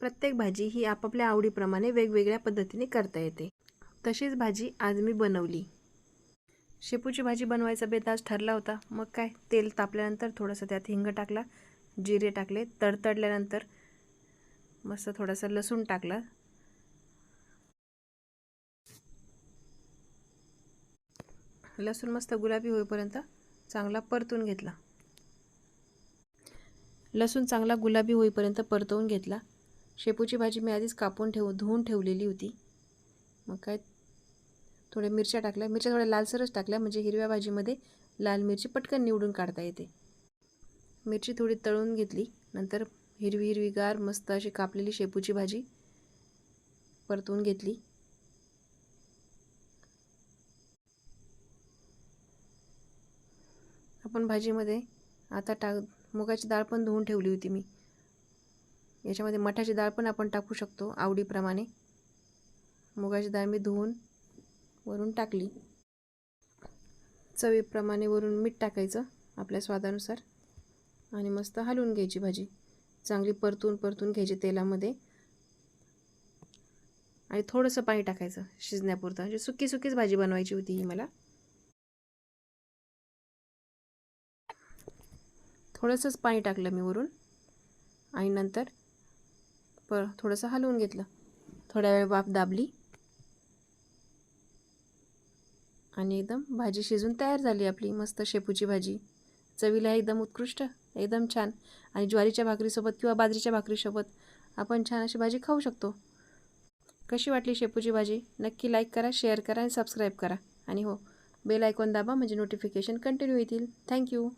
प्रत्येक भाजी ही आपापल्या आवडीप्रमाणे वेगवेगळ्या पद्धतीने करता येते. तशीच भाजी आज मी बनवली. शेपूची भाजी बनवायचा बेत आज ठरला होता. मग काय, तेल तापल्यानंतर थोडंसं त्यात हिंग टाकला, जिरे टाकले, तडतडल्यानंतर मस्त थोडासा लसूण टाकला. लसूण मस्त गुलाबी होईपर्यंत चांगला परतून घेतला. लसूण चांगला गुलाबी होईपर्यंत परतवून घेतला. शेपूची भाजी मी आधीच कापून धुवून ठेवलेली होती. मग काय, थोड्या मिरच्या टाकल्या. मिरच्या थोड्या लालसरच टाकल्या, म्हणजे हिरव्या भाजीमध्ये लाल मिरची पटकन निवडून काढता येते. मिरची थोडी तळून घेतली. नंतर हिरवीगार मस्त अशी कापलेली शेपूची भाजी परतवून घेतली. आपण भाजीमध्ये आता मुगाची डाळ पण धुवून ठेवली होती मी. याच्यामध्ये मठाची डाळ पण आपण टाकू शकतो आवडीप्रमाणे. मुगाची डाळ मी धुवून वरून टाकली. चवीप्रमाणे वरून मीठ टाकायचं आपल्या स्वादानुसार आणि मस्त हलवून घ्यायची भाजी. चांगली परतून घ्यायची तेलामध्ये आणि थोडंसं पाणी टाकायचं शिजण्यापुरतं. म्हणजे सुकीच भाजी बनवायची होती ही मला. थोडंसंच पाणी टाकलं मी वरून आणि नंतर थोडंसं हलवून घेतलं. थोड्या वेळ वाफ दाबली आणि एकदम भाजी शिजून तयार झाली आपली मस्त शेपूची भाजी. चवीला एकदम उत्कृष्ट, एकदम छान. आणि ज्वारीच्या भाकरीसोबत किंवा बाजरीच्या भाकरीसोबत आपण छान अशी भाजी खाऊ शकतो. कशी वाटली शेपूची भाजी? नक्की लाईक करा, शेअर करा आणि सबस्क्राईब करा. आणि हो, बेल आयकॉन दाबा म्हणजे नोटिफिकेशन कंटिन्यू येतील. थँक्यू.